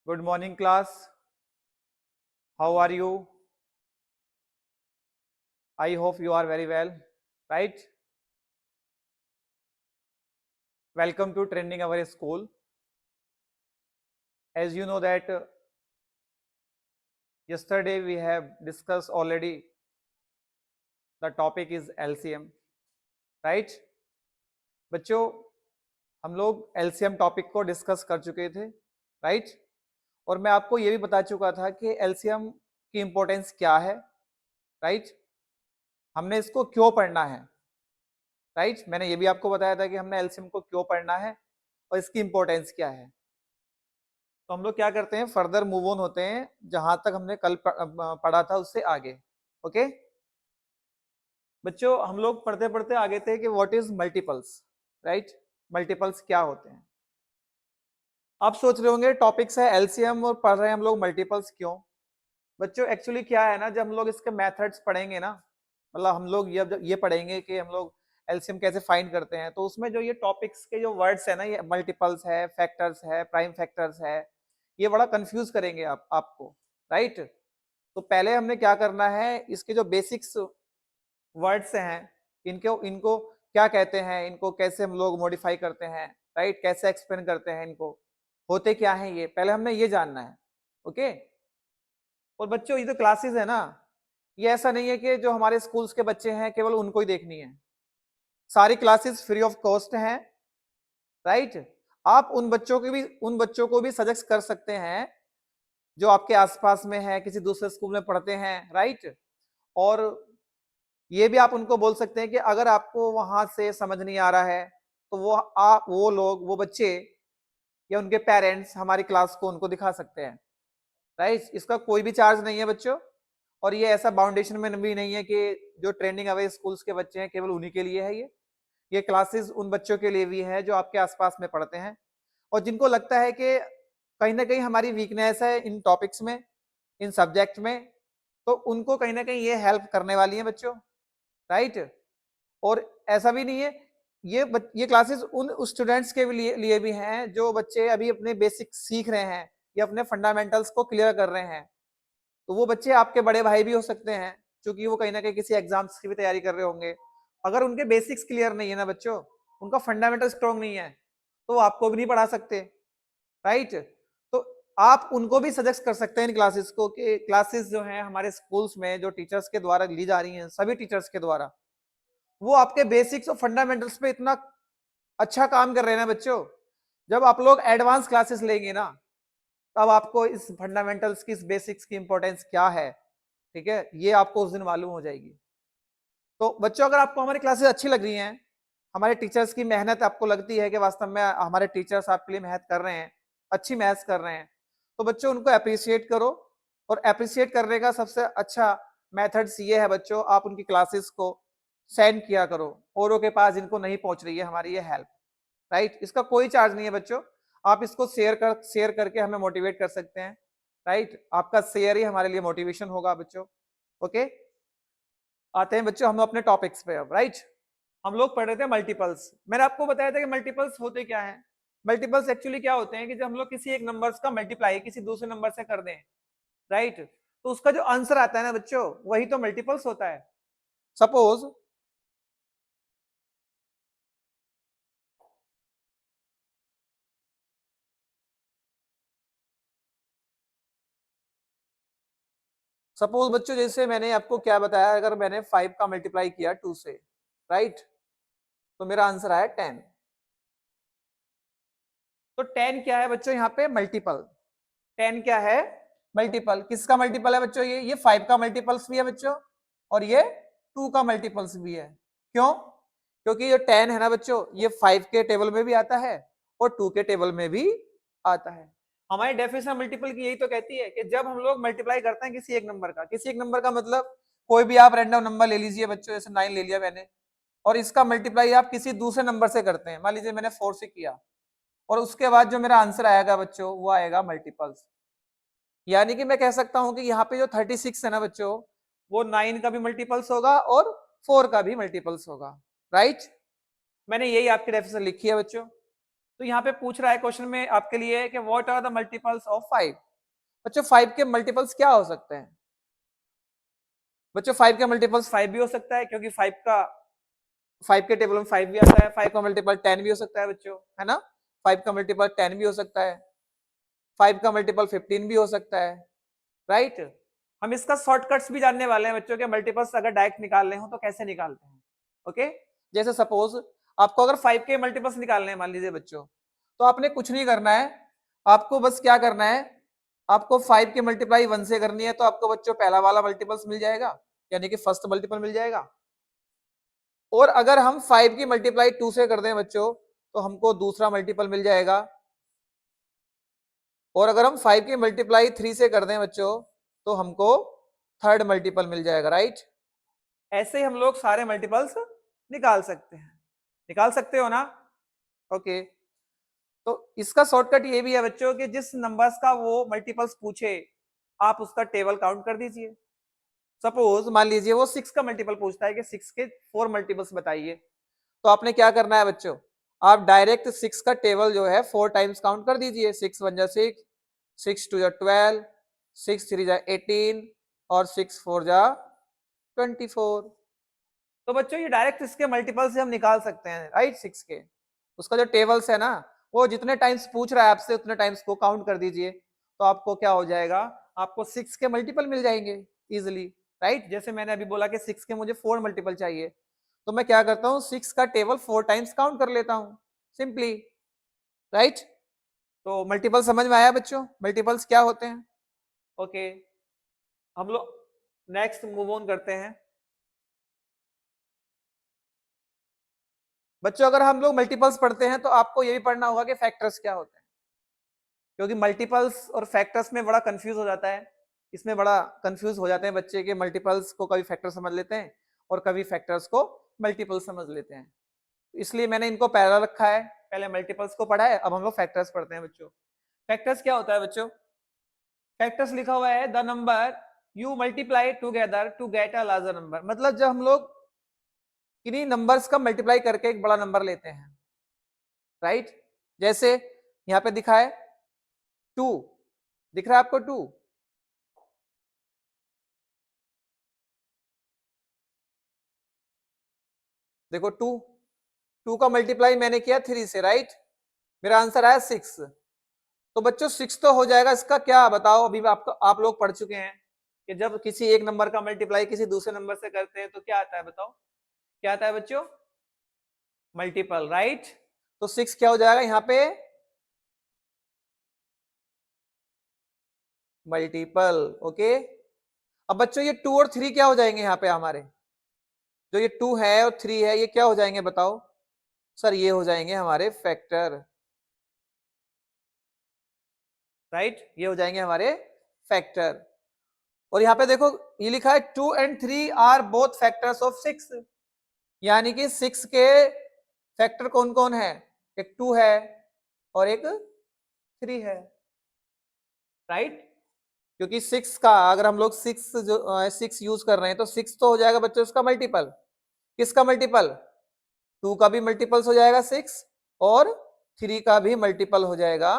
Good morning, class. How are you? I hope you are very well, right? Welcome to Trending Our School. As you know that yesterday we have discussed already. The topic is LCM, right? बच्चों हम लोग LCM topic को discuss कर चुके थे, right? और मैं आपको ये भी बता चुका था कि LCM की इंपॉर्टेंस क्या है, राइट? हमने इसको क्यों पढ़ना है, राइट? मैंने ये भी आपको बताया था कि हमने LCM को क्यों पढ़ना है और इसकी इंपॉर्टेंस क्या है। तो हम लोग क्या करते हैं, फर्दर मूव ऑन होते हैं जहां तक हमने कल पढ़ा था उससे आगे। ओके बच्चों, हम लोग पढ़ते पढ़ते आगे थे कि what is multiples, right? Multiples क्या होते हैं। आप सोच रहे होंगे टॉपिक्स है एलसीएम और पढ़ रहे हैं हम लोग मल्टीपल्स क्यों। बच्चों एक्चुअली क्या है ना, जब हम लोग इसके मेथड्स पढ़ेंगे ना, मतलब हम लोग ये पढ़ेंगे कि हम लोग एलसीएम कैसे फाइंड करते हैं, तो उसमें जो ये टॉपिक्स के जो वर्ड्स है ना, ये मल्टीपल्स है, फैक्टर्स है, प्राइम फैक्टर्स है, ये बड़ा कंफ्यूज करेंगे आपको, राइट? तो पहले हमने क्या करना है, इसके जो बेसिक्स वर्ड्स हैं इनको इनको क्या कहते हैं, इनको कैसे हम लोग मॉडिफाई करते हैं, राइट? कैसे एक्सप्लेन करते हैं, इनको होते क्या है, ये पहले हमने ये जानना है। ओके और बच्चों ये जो क्लासेस है ना, ये ऐसा नहीं है कि जो हमारे स्कूल्स के बच्चे हैं केवल उनको ही देखनी है। सारी क्लासेस फ्री ऑफ कॉस्ट हैं, राइट? आप उन बच्चों को भी सजेस्ट कर सकते हैं जो आपके आसपास में है, किसी दूसरे स्कूल में पढ़ते हैं, राइट? और ये भी आप उनको बोल सकते हैं कि अगर आपको वहां से समझ नहीं आ रहा है तो वो बच्चे या उनके पेरेंट्स हमारी क्लास को उनको दिखा सकते हैं, राइट? इसका कोई भी चार्ज नहीं है बच्चों, और ये ऐसा बाउंडेशन में भी नहीं है कि जो ट्रेंडिंग अवे स्कूल्स के बच्चे हैं केवल उन्हीं के लिए है। ये क्लासेस उन बच्चों के लिए भी है जो आपके आसपास में पढ़ते हैं और जिनको लगता है कि कहीं ना कहीं हमारी वीकनेस है इन टॉपिक्स में, इन सब्जेक्ट में, तो उनको कहीं ना कहीं ये हेल्प करने वाली है बच्चों, राइट? और ऐसा भी नहीं है, ये क्लासेस उन स्टूडेंट्स के लिए भी हैं जो बच्चे अभी अपने बेसिक सीख रहे हैं या अपने फंडामेंटल्स को क्लियर कर रहे हैं। तो वो बच्चे आपके बड़े भाई भी हो सकते हैं, क्योंकि वो कहीं ना कहीं किसी एग्जाम्स की भी तैयारी कर रहे होंगे। अगर उनके बेसिक्स क्लियर नहीं है ना बच्चों, उनका फंडामेंटल स्ट्रॉन्ग नहीं है, तो वो आपको भी नहीं पढ़ा सकते, राइट? तो आप उनको भी सजेस्ट कर सकते हैं इन क्लासेस को कि क्लासेस जो है हमारे स्कूल्स में जो टीचर्स के द्वारा ली जा रही हैं, सभी टीचर्स के द्वारा, वो आपके बेसिक्स और फंडामेंटल्स पे इतना अच्छा काम कर रहे हैं ना बच्चों। जब आप लोग एडवांस क्लासेस लेंगे ना, तब आपको इस फंडामेंटल्स की, इस बेसिक्स की इंपॉर्टेंस क्या है, ठीक है, ये आपको उस दिन मालूम हो जाएगी। तो बच्चों अगर आपको हमारी क्लासेस अच्छी लग रही हैं, हमारे टीचर्स की मेहनत आपको लगती है कि वास्तव में हमारे टीचर्स आपके लिए मेहनत कर रहे हैं, अच्छी मेहनत कर रहे हैं, तो बच्चों उनको अप्रिशिएट करो। और अप्रिशिएट करने का सबसे अच्छा मेथड्स ये है बच्चों, आप उनकी क्लासेस को सेंड किया करो औरों के पास जिनको नहीं पहुंच रही है हमारी ये हेल्प, राइट? इसका कोई चार्ज नहीं है बच्चों, आप इसको शेयर करके हमें मोटिवेट कर सकते हैं, राइट? आपका शेयर ही हमारे लिए मोटिवेशन होगा बच्चों। ओके आते हैं बच्चों हम अपने टॉपिक्स पे अब, राइट? हम लोग पढ़ रहे थे मल्टीपल्स। मैंने आपको बताया था कि मल्टीपल्स होते क्या हैं। मल्टीपल्स एक्चुअली क्या होते हैं कि जब हम लोग किसी एक नंबर्स का मल्टीप्लाई किसी दूसरे नंबर से कर दें, राइट, तो उसका जो आंसर आता है ना बच्चों, वही तो मल्टीपल्स होता है। सपोज बच्चों जैसे मैंने आपको क्या बताया, अगर मैंने 5 का मल्टीप्लाई किया 2 से, राइट, तो मेरा आंसर आया 10। तो 10 क्या है बच्चों, यहाँ पे मल्टीपल। 10 क्या है, मल्टीपल। किसका मल्टीपल है बच्चों, ये 5 का मल्टीपल्स भी है बच्चों, और ये 2 का मल्टीपल्स भी है। क्यों? क्योंकि ये 10 है ना बच्चों, ये 5 के टेबल में भी आता है और 2 के टेबल में भी आता है। हमारी डेफिनेशन मल्टीपल की यही तो कहती है कि जब हम लोग मल्टीप्लाई करते हैं किसी एक नंबर का, किसी एक नंबर का मतलब कोई भी आप रैंडम नंबर ले लीजिए बच्चों, जैसे 9 ले लिया मैंने, और इसका मल्टीप्लाई आप किसी दूसरे नंबर से करते हैं, मान लीजिए मैंने 4 से किया, और उसके बाद जो मेरा आंसर आएगा बच्चों वो आएगा मल्टीपल्स। यानी कि मैं कह सकता हूं कि यहाँ पे जो 36 है ना बच्चों, वो 9 का भी मल्टीपल्स होगा और 4 का भी मल्टीपल्स होगा, राइट? मैंने यही आपकी डेफिनेशन लिखी है बच्चों। तो यहाँ पे पूछ रहा है क्वेश्चन में आपके लिए कि what are the multiples of 5। बच्चों 5 के मल्टीपल्स क्या हो सकते हैं? बच्चों 5 के मल्टीपल्स 5 भी हो सकता है, क्योंकि 5 के टेबल में 5 भी आता है। 5 का मल्टीपल 10 भी हो सकता है बच्चों, है ना? 5 का मल्टीपल 10 भी हो सकता है, 5 का मल्टीपल 15 भी हो सकता है, राइट? हम इसका शॉर्टकट्स भी जानने वाले हैं बच्चों के, मल्टीपल्स अगर डायरेक्ट निकालने हो तो कैसे निकालते हैं। ओके, जैसे सपोज आपको अगर 5 के मल्टीपल्स निकालने हैं मान लीजिए बच्चों, तो आपने कुछ नहीं करना है, आपको बस क्या करना है, आपको 5 की मल्टीप्लाई 1 से करनी है, तो आपको बच्चों पहला वाला मल्टीपल्स मिल जाएगा, यानी कि फर्स्ट मल्टीपल मिल जाएगा। और अगर हम 5 की मल्टीप्लाई 2 से कर दें बच्चों, तो हमको दूसरा मल्टीपल मिल जाएगा। और अगर हम 5 की मल्टीप्लाई 3 से कर दें बच्चों, तो हमको थर्ड मल्टीपल मिल जाएगा, राइट? ऐसे ही हम लोग सारे मल्टीपल्स निकाल सकते हैं। निकाल सकते हो ना? ओके, तो इसका शॉर्टकट ये भी है बच्चों कि जिस नंबर्स का वो मल्टीपल्स पूछे आप उसका टेबल काउंट कर दीजिए। सपोज मान लीजिए वो 6 का मल्टीपल पूछता है कि 6 के 4 मल्टीपल्स बताइए, तो आपने क्या करना है बच्चों, आप डायरेक्ट 6 का टेबल जो है 4 टाइम्स काउंट कर दीजिए। 6 1 जा 6, 6 2 जा 12, 6 3 जा 18 और 6 4 जा 24। तो बच्चों ये डायरेक्ट इसके मल्टीपल से हम निकाल सकते हैं, राइट? 6 के उसका जो टेबल्स है ना, वो जितने टाइम्स पूछ रहा है आपसे उतने टाइम्स को काउंट कर दीजिए, तो आपको क्या हो जाएगा, आपको 6 के मल्टीपल मिल जाएंगे इजिली, राइट? जैसे मैंने अभी बोला कि 6 के मुझे 4 मल्टीपल चाहिए, तो मैं क्या करता हूँ, 6 का टेबल 4 टाइम्स काउंट कर लेता हूँ सिंपली, राइट? तो मल्टीपल समझ में आया बच्चों, मल्टीपल्स क्या होते हैं? ओके, हम लोग नेक्स्ट मूव ऑन करते हैं बच्चों। अगर हम लोग मल्टीपल्स पढ़ते हैं तो आपको ये भी पढ़ना होगा कि फैक्टर्स क्या होते हैं, क्योंकि मल्टीपल्स और फैक्टर्स में बड़ा कंफ्यूज हो जाता है। इसमें बड़ा कंफ्यूज हो जाते हैं बच्चे के, मल्टीपल्स को कभी फैक्टर समझ लेते हैं और कभी फैक्टर्स को मल्टीपल समझ लेते हैं। इसलिए मैंने इनको पैरेलल रखा है, पहले मल्टीपल्स को पढ़ा है, अब हम लोग फैक्टर्स पढ़ते हैं बच्चों। फैक्टर्स क्या होता है बच्चों? फैक्टर्स लिखा हुआ है the number you multiply together to get a larger number. मतलब जब हम लोग किन्हीं नंबर्स का मल्टीप्लाई करके एक बड़ा नंबर लेते हैं, राइट? जैसे यहाँ पे दिखा है 2, दिख रहा है आपको 2? देखो 2 का मल्टीप्लाई मैंने किया 3 से, राइट? मेरा आंसर आया 6। तो बच्चों 6 तो हो जाएगा, इसका क्या बताओ? अभी आपको आप लोग पढ़ चुके हैं कि जब किसी एक नंबर का मल्टीप्लाई किसी दूसरे नंबर से करते हैं तो क्या आता है, बताओ क्या आता है बच्चों? Multiple, right? तो 6 क्या हो जाएगा यहाँ पे? मल्टीपल। ओके, अब बच्चों ये 2 और 3 क्या हो जाएंगे यहाँ पे हमारे? जो ये 2 है और 3 है ये क्या हो जाएंगे बताओ? सर ये हो जाएंगे हमारे फैक्टर, राइट? ये हो जाएंगे हमारे फैक्टर। और यहाँ पे देखो ये लिखा है 2 and 3 are both factors of 6, यानी कि 6 के फैक्टर कौन कौन है? एक 2 है और एक 3 है, राइट? क्योंकि 6 का अगर हम लोग 6 यूज कर रहे हैं तो 6 तो हो जाएगा बच्चों उसका मल्टीपल। किसका मल्टीपल? 2 का भी मल्टीपल्स हो जाएगा 6 और 3 का भी मल्टीपल हो जाएगा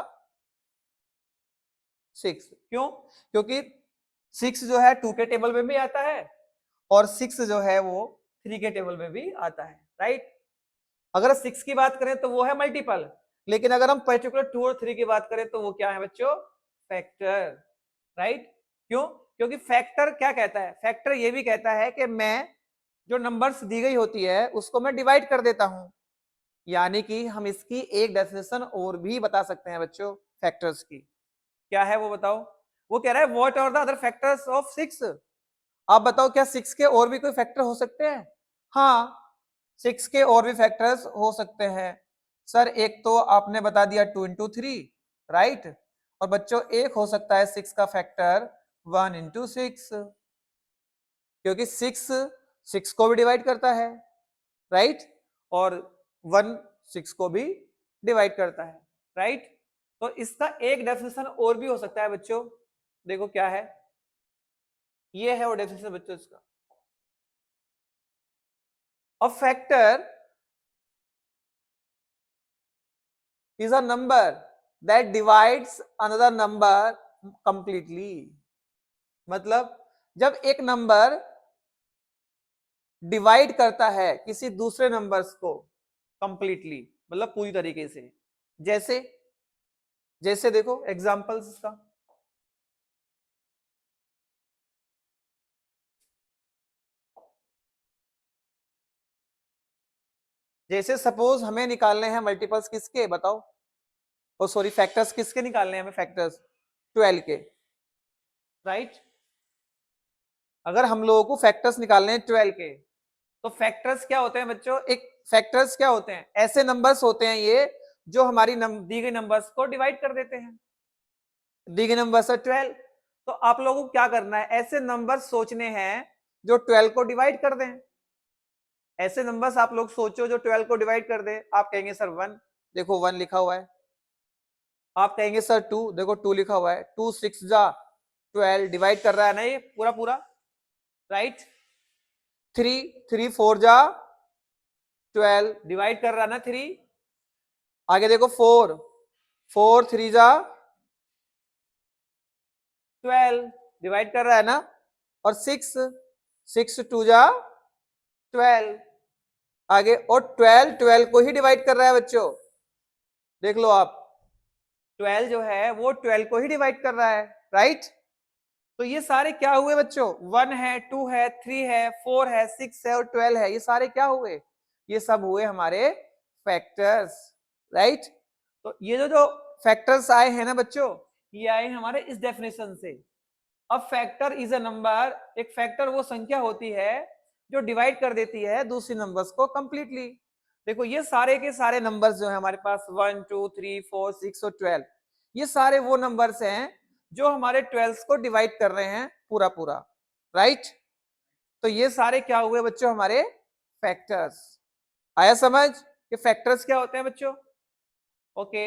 6। क्यों? क्योंकि 6 जो है 2 के टेबल में भी आता है और 6 जो है वो 3 के टेबल में भी आता है, राइट? अगर 6 की बात करें तो वो है मल्टीपल, लेकिन अगर हम पर्टिकुलर 2 और 3 की बात करें तो वो क्या है बच्चों? Factor, right? क्यों? क्योंकि फैक्टर क्या कहता है? फैक्टर ये भी कहता है कि मैं जो नंबर्स दी गई होती है उसको मैं डिवाइड कर देता हूं, यानी कि हम इसकी एक डेफिनेशन और भी बता सकते हैं बच्चों फैक्टर्स की। क्या है वो बताओ? वो कह रहा है what are the other factors of 6। आप बताओ क्या 6 के और भी कोई फैक्टर हो सकते हैं? हाँ, 6 के और भी फैक्टर्स हो सकते हैं। सर एक तो आपने बता दिया 2 इंटू 3, राइट? और बच्चों एक हो सकता है 6 का फैक्टर 1 इंटू 6, क्योंकि 6 को भी डिवाइड करता है, राइट? और 1 6 को भी डिवाइड करता है, राइट? तो इसका एक डेफिनेशन और भी हो सकता है बच्चों, देखो क्या है, ये है वो डेफिनेशन बच्चों इसका। A factor is a number that divides another number completely. मतलब जब एक नंबर डिवाइड करता है किसी दूसरे नंबर्स को कंप्लीटली, मतलब पूरी तरीके से। जैसे जैसे देखो एग्जांपल्स इसका, जैसे सपोज हमें निकालने हैं मल्टीपल्स किसके बताओ, ओ सॉरी फैक्टर्स किसके निकालने हैं हमें, फैक्टर्स 12 के, राइट। अगर हम लोगों को फैक्टर्स निकालने हैं 12 के, तो फैक्टर्स क्या होते हैं बच्चों, एक फैक्टर्स क्या होते हैं, ऐसे नंबर्स होते हैं ये जो हमारी दी गई नंबर्स को डिवाइड कर देते हैं। दी गई नंबर्स है 12, तो आप लोगों को क्या करना है, ऐसे नंबर्स सोचने हैं जो 12 को डिवाइड कर दें। ऐसे नंबर्स आप लोग सोचो जो 12 को डिवाइड कर दे। आप कहेंगे सर 1, देखो 1 लिखा हुआ है। आप कहेंगे सर 2, देखो 2 लिखा हुआ है। 2 6 जा 12 डिवाइड कर रहा है ना ये पूरा पूरा, राइट। 3 3 4 जा 12 डिवाइड कर रहा है ना 3। आगे देखो 4 4 3 जा 12 डिवाइड कर रहा है ना। और 6 6 2 जा 12 आगे, और 12 12 को ही डिवाइड कर रहा है बच्चों, देख लो आप। 12 जो है वो 12 को ही डिवाइड कर रहा है, राइट। तो ये सारे क्या हुए बच्चों, 1 है 2 है 3 है 4 है 6 है और 12 है, ये सारे क्या हुए, ये सब हुए हमारे फैक्टर्स, राइट। तो ये जो फैक्टर्स आए हैं ना बच्चों, ये आए हमारे इस डेफिनेशन से। अब फैक्टर इज अ नंबर, एक फैक्टर वो संख्या होती है जो डिवाइड कर देती है दूसरी नंबर्स को कंप्लीटली। देखो ये सारे के सारे नंबर्स जो है हमारे पास 1 2 3 4 6 और 12, ये सारे वो नंबर्स हैं जो हमारे 12 को डिवाइड कर रहे हैं पूरा पूरा, राइट। तो ये सारे क्या हुए बच्चों, हमारे फैक्टर्स। आया समझ कि फैक्टर्स क्या होते हैं बच्चों, ओके।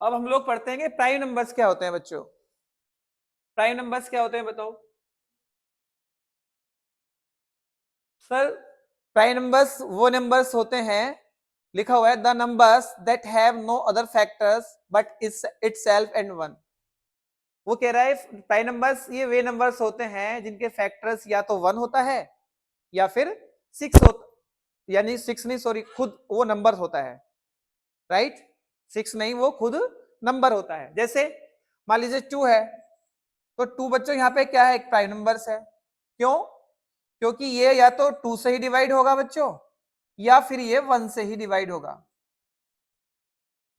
अब हम लोग पढ़ते हैं कि प्राइम नंबर्स क्या होते हैं बच्चों। प्राइम नंबर्स क्या होते हैं बताओ सर। प्राइम नंबर्स वो नंबर्स होते हैं, लिखा हुआ है the numbers that have no other factors but itself and one. वो कह रहा है प्राइम नंबर्स ये वे नंबर्स होते हैं जिनके फैक्टर्स या तो 1 होता है या फिर 6 होता, यानी 6 नहीं सॉरी, खुद वो नंबर होता है, राइट। 6 नहीं, वो खुद नंबर होता है। जैसे मान लीजिए 2 है, तो 2 बच्चों यहाँ पे क्या है, एक प्राइम नंबर्स है। क्यों, क्योंकि ये या तो 2 से ही डिवाइड होगा बच्चों, या फिर ये 1 से ही डिवाइड होगा।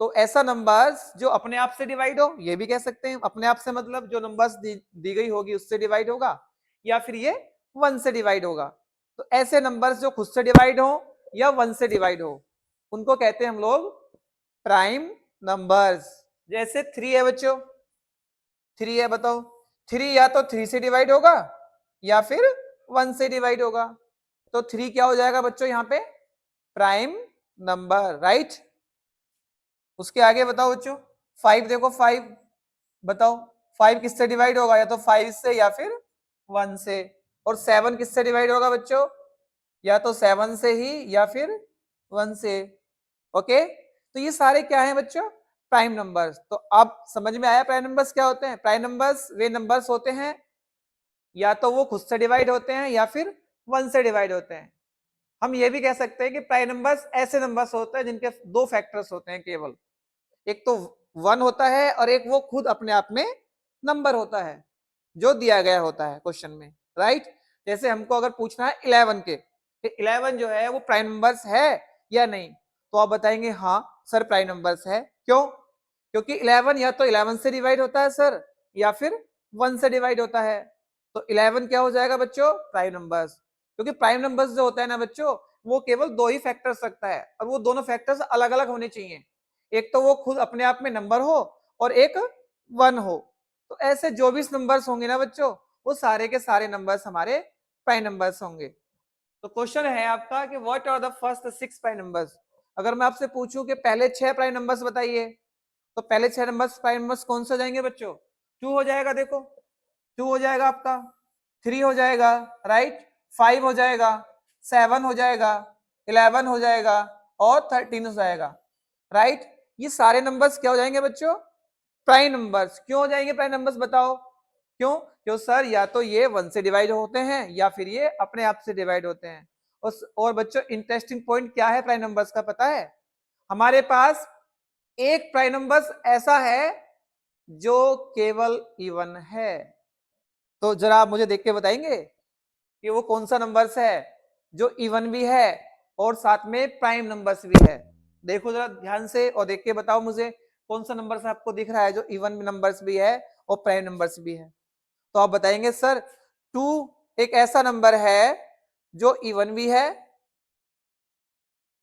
तो ऐसा नंबर्स जो अपने आप से डिवाइड हो, ये भी कह सकते हैं। अपने आप से मतलब जो नंबर्स दी गई होगी उससे डिवाइड होगा, या फिर ये 1 से डिवाइड होगा। तो ऐसे नंबर्स जो खुद से डिवाइड हो या 1 से डिवाइड हो, उनको कहते हैं हम लोग प्राइम नंबर्स। जैसे 3 है बच्चों, 3 है, बताओ 3 या तो 3 से डिवाइड होगा या फिर 1 से डिवाइड होगा। तो 3 क्या हो जाएगा बच्चों यहाँ पे, प्राइम नंबर, राइट। उसके आगे बताओ बच्चों 5, देखो 5, बताओ 5 किससे डिवाइड होगा, या तो 5 से या फिर 1 से। और 7 किससे डिवाइड होगा बच्चों, या तो 7 से ही या फिर 1 से, ओके। तो ये सारे क्या हैं बच्चों, प्राइम नंबर्स। तो अब समझ में आया प्राइम नंबर्स क्या होते हैं। प्राइम नंबर्स वे नंबर्स होते हैं या तो वो खुद से डिवाइड होते हैं या फिर 1 से डिवाइड होते हैं। हम ये भी कह सकते हैं कि प्राइम नंबर्स ऐसे नंबर्स होते हैं जिनके 2 फैक्टर्स होते हैं केवल, एक तो 1 होता है और एक वो खुद अपने आप में नंबर होता है जो दिया गया होता है क्वेश्चन में, राइट। जैसे हमको अगर पूछना है 11 के, 11 जो है वो प्राइम नंबर्स है या नहीं, तो आप बताएंगे हाँ सर प्राइम नंबर्स है। क्यों, क्योंकि 11 या तो 11 से डिवाइड होता है सर, या फिर 1 से डिवाइड होता है। तो 11 क्या हो जाएगा बच्चों, प्राइम नंबर्स। क्योंकि प्राइम नंबर्स जो होता है ना बच्चों, वो केवल 2 ही फैक्टर्स रखता है, और वो दोनों फैक्टर्स अलग अलग होने चाहिए। एक तो वो खुद अपने आप में नंबर हो और एक 1 हो। तो ऐसे जो भी नंबर्स होंगे ना बच्चों, वो सारे के सारे नंबर्स हमारे प्राइम नंबर्स होंगे। तो क्वेश्चन है आपका कि what are the first 6 prime numbers. अगर मैं आपसे पूछूं कि पहले 6 प्राइम नंबर्स बताइए, तो पहले 6 नंबर्स प्राइम नंबर्स कौन से हो जाएंगे बच्चों, 2 हो जाएगा, देखो 2 हो जाएगा आपका, 3 हो जाएगा, राइट, 5 हो जाएगा, 7 हो जाएगा, 11 हो जाएगा और 13 हो जाएगा, राइट। ये सारे नंबर्स क्या हो जाएंगे बच्चों? Prime numbers. क्यों हो जाएंगे प्राइम नंबर्स? बताओ क्यों? क्यों सर, या तो ये 1 से डिवाइड होते हैं या फिर ये अपने आप से डिवाइड होते हैं। और बच्चों इंटरेस्टिंग पॉइंट क्या है प्राइम नंबर्स का पता है? हमारे पास एक प्राइम नंबर्स ऐसा है जो केवल इवन है। तो जरा आप मुझे देख के बताएंगे कि वो कौन सा नंबर्स है जो इवन भी है और साथ में प्राइम नंबर्स भी है। देखो जरा ध्यान से और देख के बताओ मुझे कौन सा नंबर आपको दिख रहा है जो इवन नंबर्स भी है और प्राइम नंबर्स भी है। तो आप बताएंगे सर 2 एक ऐसा नंबर है जो इवन भी है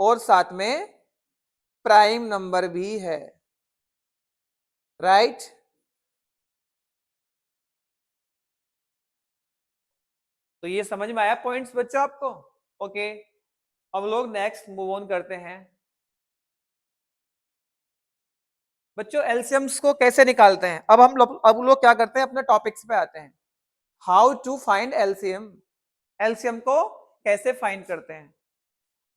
और साथ में प्राइम नंबर भी है, राइट। तो ये समझ में आया पॉइंट्स बच्चों आपको? ओके, अब लोग नेक्स्ट मूव ऑन करते हैं। बच्चों एलसीएम्स को कैसे निकालते हैं? अब लोग क्या करते हैं, अपने टॉपिक्स पे आते हैं। How to find LCM. LCM को कैसे फाइंड करते हैं?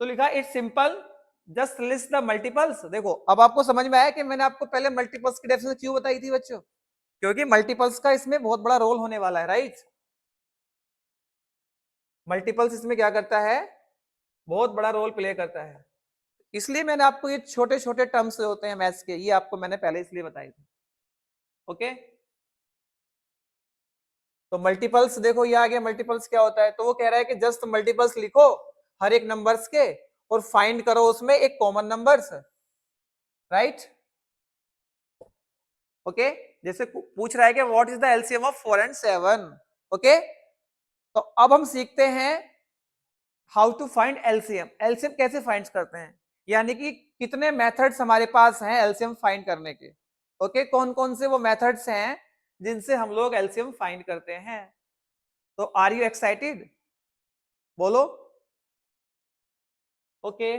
तो लिखा it's simple, just list the multiples. देखो अब आपको समझ में आया कि मैंने आपको पहले मल्टीपल्स की डेफिनेशन क्यों बताई थी बच्चों? क्योंकि मल्टीपल्स का इसमें बहुत बड़ा रोल होने वाला है, राइट। मल्टीपल्स इसमें क्या करता है? बहुत बड़ा रोल प्ले करता है। इसलिए मैंने आपको ये छोटे छोटे टर्म्स होते हैं मैथ्स के, ये आपको मैंने पहले इसलिए बताई थी। ओके, तो मल्टीपल्स देखो ये आ गया। मल्टीपल्स क्या होता है? तो वो कह रहा है कि जस्ट मल्टीपल्स लिखो हर एक नंबर्स के और फाइंड करो उसमें एक कॉमन नंबर्स, राइट। ओके, जैसे पूछ रहा है कि what is the LCM of 4 and 7। Okay, तो अब हम सीखते हैं how to find LCM. LCM कैसे फाइंड करते हैं, यानी कि कितने मेथड्स हमारे पास हैं एलसीएम फाइंड करने के। ओके, कौन कौन से वो मेथड्स हैं जिनसे हम लोग एलसीएम फाइंड करते हैं। तो आर यू एक्साइटेड? बोलो। ओके